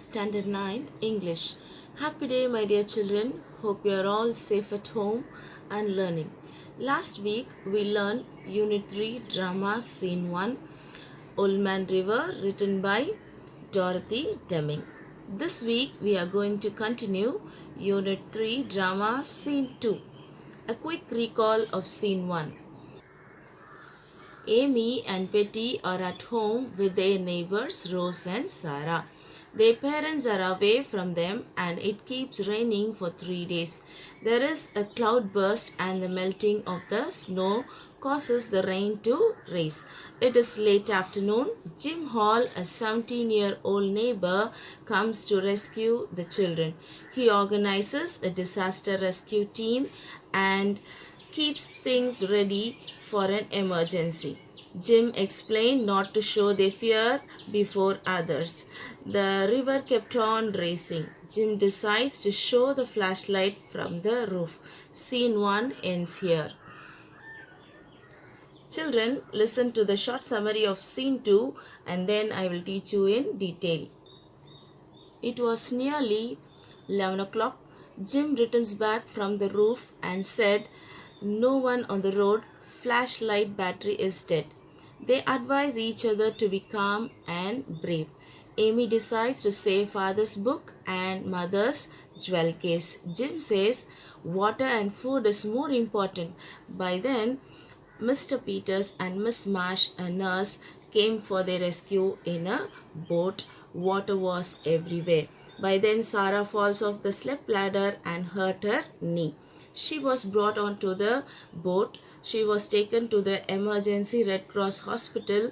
Standard 9 English. Happy day, my dear children. Hope you are all safe at home and learning. Last week we learned Unit 3 Drama Scene 1 Old Man River, written by Dorothy Deming. This week we are going to continue Unit 3 Drama Scene 2. A quick recall of Scene 1. Amy and Betty are at home with their neighbors Rose and Sarah. Their parents are away from them and it keeps raining for 3 days. There is a cloudburst and the melting of the snow causes the rain to rise. It is late afternoon. Jim Hall, a 17-year-old neighbor, comes to rescue the children. He organizes a disaster rescue team and keeps things ready for an emergency. Jim explained not to show their fear before others. The river kept on racing. Jim decides to show the flashlight from the roof. Scene 1 ends here. Children, listen to the short summary of Scene 2 and then I will teach you in detail. It was nearly 11 o'clock. Jim returns back from the roof and said, "No one on the road, flashlight battery is dead." They advise each other to be calm and brave. Amy decides to save father's book and mother's jewel case. Jim says water and food is more important. By then, Mr. Peters and Miss Marsh, a nurse, came for their rescue in a boat. Water was everywhere. By then, Sarah falls off the step ladder and hurt her knee. She was brought onto the boat. She was taken to the emergency Red Cross hospital.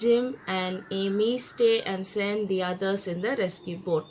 Jim and Amy stay and send the others in the rescue boat.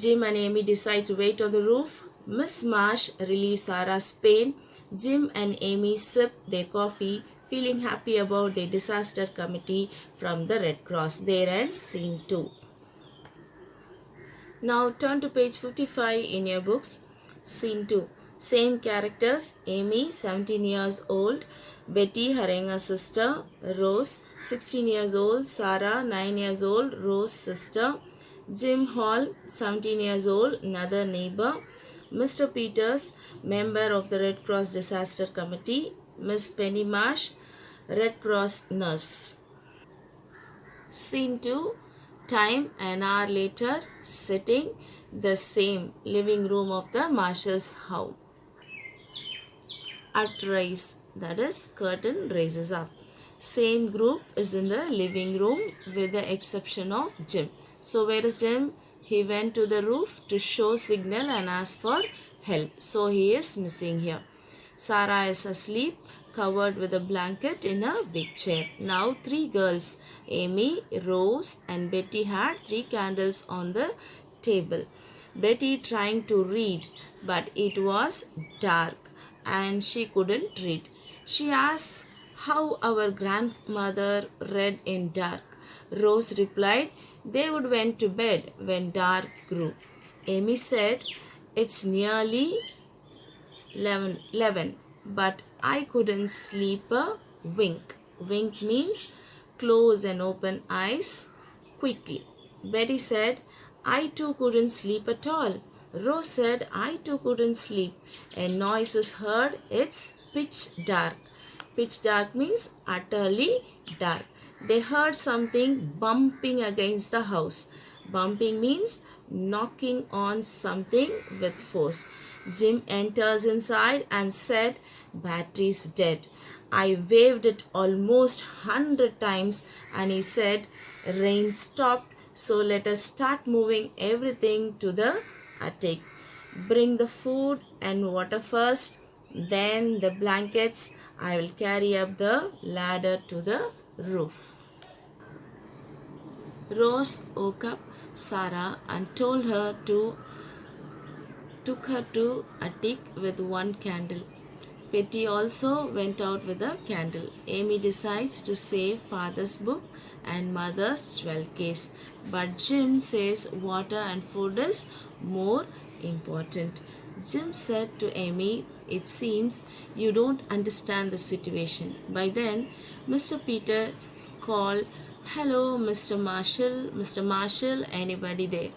Jim and Amy decide to wait on the roof. Miss Marsh relieves Sarah's pain. Jim and Amy sip their coffee, feeling happy about their disaster committee from the Red Cross. There ends Scene 2. Now turn to page 55 in your books. Scene 2. Same characters. Amy, 17 years old. Betty, her younger sister. Rose, 16 years old. Sarah, 9 years old. Rose's sister. Jim Hall, 17 years old. Another neighbor. Mr. Peters, member of the Red Cross Disaster Committee. Miss Penny Marsh, Red Cross nurse. Scene 2. Time an hour later, sitting the same living room of the Marshall's house. At rise, that is, curtain raises up. Same group is in the living room with the exception of Jim. So where is Jim? He went to the roof to show signal and ask for help. So he is missing here. Sarah is asleep, covered with a blanket in a big chair. Now 3 girls, Amy, Rose and Betty, had 3 candles on the table. Betty trying to read, but it was dark and she couldn't read. She asked how our grandmother read in dark. Rose replied they would went to bed when dark grew. Amy said it's nearly 11, but I couldn't sleep a wink. Wink means close and open eyes quickly. Betty said I too couldn't sleep at all. Rose said I too couldn't sleep. A noise is heard. It's pitch dark. Pitch dark means utterly dark. They heard something bumping against the house. Bumping means knocking on something with force. Jim enters inside and said, "Battery's dead." I waved it almost 100 times and he said, "Rain stopped, so let us start moving everything to the attic. Bring the food and water first, then the blankets. I will carry up the ladder to the roof." Rose woke up Sarah and took her to attic with 1 candle. Betty also went out with a candle. Amy decides to save father's book and mother's jewel case. But Jim says water and food is more important. Jim said to Amy, "It seems you don't understand the situation." By then, Mr. Peter called, "Hello, Mr. Marshall, anybody there?"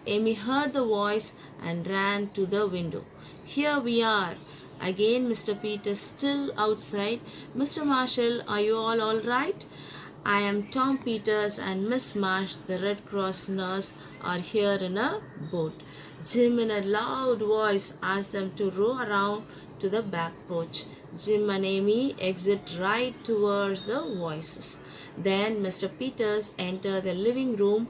Amy heard the voice and ran to the window. Here we are. Again, Mr. Peters still outside. Mr. Marshall, are you all right? I am Tom Peters and Miss Marsh, the Red Cross nurse, are here in a boat. Jim, in a loud voice, asked them to row around to the back porch. Jim and Amy exit right towards the voices. Then Mr. Peters entered the living room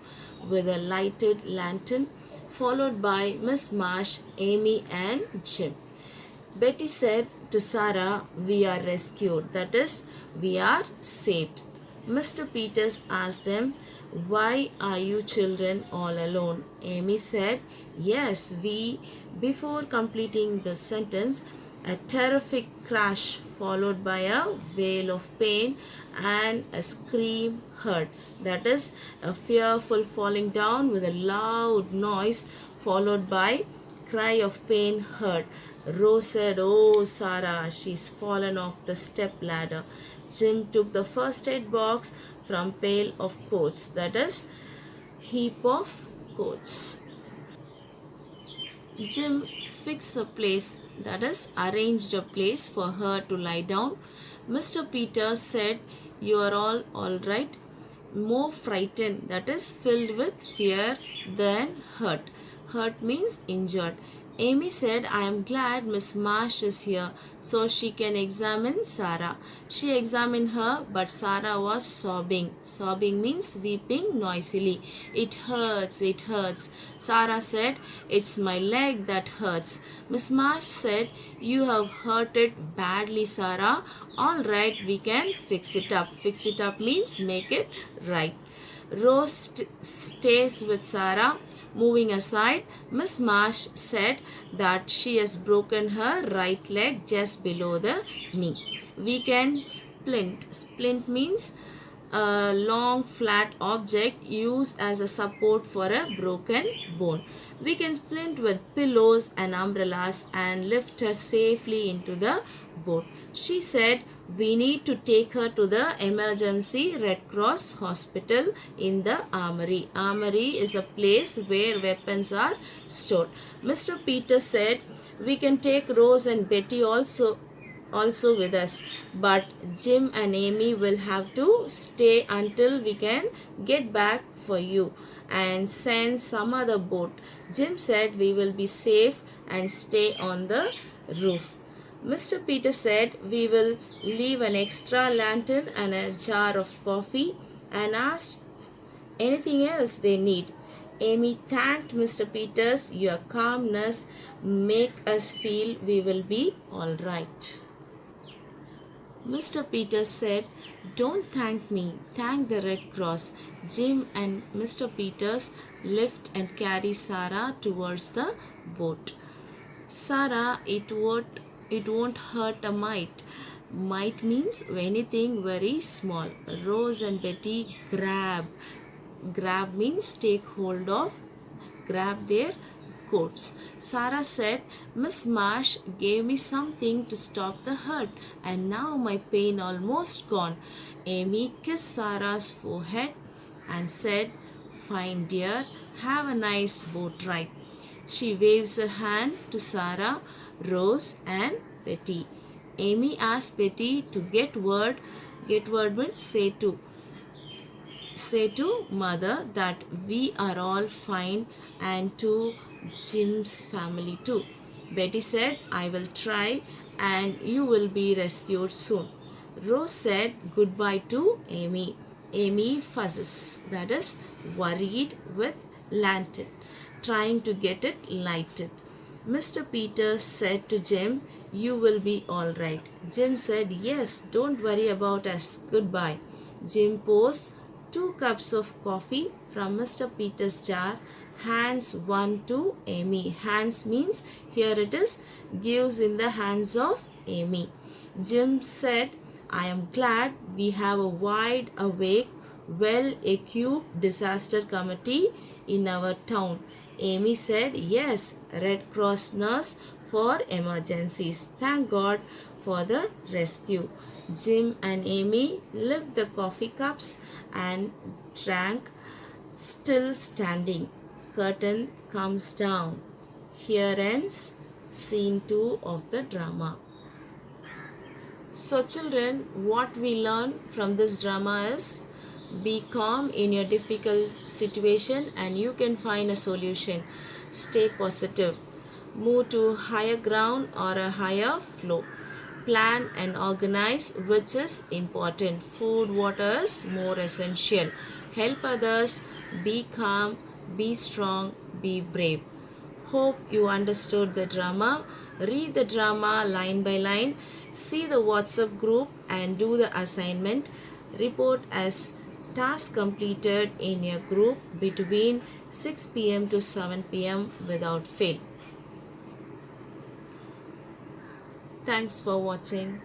with a lighted lantern, followed by Miss Marsh, Amy, and Jim. Betty said to Sarah, "We are rescued, that is, we are saved." Mr. Peters asked them, "Why are you children all alone?" Amy said, "Yes, we." Before completing the sentence, a terrific crash followed by a wail of pain and a scream heard. That is, a fearful falling down with a loud noise followed by cry of pain heard. Rose said, "Oh, Sarah, she's fallen off the step ladder." Jim took the first aid box from pail of coats, that is, heap of coats. Jim fixed a place, that is, arranged a place for her to lie down. Mr. Peters said, "You are all right." More frightened, that is, filled with fear than hurt. Hurt means injured. Amy said, "I am glad Miss Marsh is here so she can examine Sarah." She examined her, but Sarah was sobbing. Sobbing means weeping noisily. "It hurts, it hurts." Sarah said, "It's my leg that hurts." Miss Marsh said, "You have hurt it badly, Sarah. All right, we can fix it up." Fix it up means make it right. Rose stays with Sarah. Moving aside, Miss Marsh said that she has broken her right leg just below the knee. We can splint. Splint means a long flat object used as a support for a broken bone. We can splint with pillows and umbrellas and lift her safely into the boat. She said, "We need to take her to the emergency Red Cross hospital in the armory." Armory is a place where weapons are stored. Mr. Peters said, "We can take Rose and Betty also with us, but Jim and Amy will have to stay until we can get back for you and send some other boat." Jim said, "We will be safe and stay on the roof." Mr. Peters said, "We will leave an extra lantern and a jar of coffee," and asked anything else they need. Amy thanked Mr. Peters. "Your calmness make us feel we will be all right." Mr. Peters said, "Don't thank me, thank the Red Cross." Jim and Mr. Peters lift and carry Sarah towards the boat. "Sarah, it won't hurt a mite." Mite means anything very small. Rose and Betty grab. Grab means take hold of. Grab their coats. Sarah said, "Miss Marsh gave me something to stop the hurt, and now my pain almost gone." Amy kissed Sarah's forehead and said, "Fine dear, have a nice boat ride." She waves a hand to Sarah, Rose, and Betty. Amy asked Betty to get word. Get word means say to mother that we are all fine, and to Jim's family too. Betty said, "I will try and you will be rescued soon." Rose said goodbye to Amy. Amy fuzzes, that is, worried, with lantern, trying to get it lighted. Mr. Peters said to Jim, "You will be all right." Jim said, "Yes, don't worry about us. Goodbye." Jim pours 2 cups of coffee from Mr. Peters' jar, hands one to Amy. Hands means, here it is, gives in the hands of Amy. Jim said, "I am glad we have a wide awake, well-equipped disaster committee in our town." Amy said, "Yes, Red Cross nurse for emergencies. Thank God for the rescue." Jim and Amy lifted the coffee cups and drank, still standing. Curtain comes down. Here ends scene 2 of the drama. So children, what we learn from this drama is be calm in your difficult situation and you can find a solution. Stay positive. Move to higher ground or a higher flow. Plan and organize, which is important. Food, water is more essential. Help others. Be calm. Be strong. Be brave. Hope you understood the drama. Read the drama line by line. See the WhatsApp group and do the assignment. Report as task completed in your group between 6 p.m. to 7 p.m. without fail. Thanks for watching.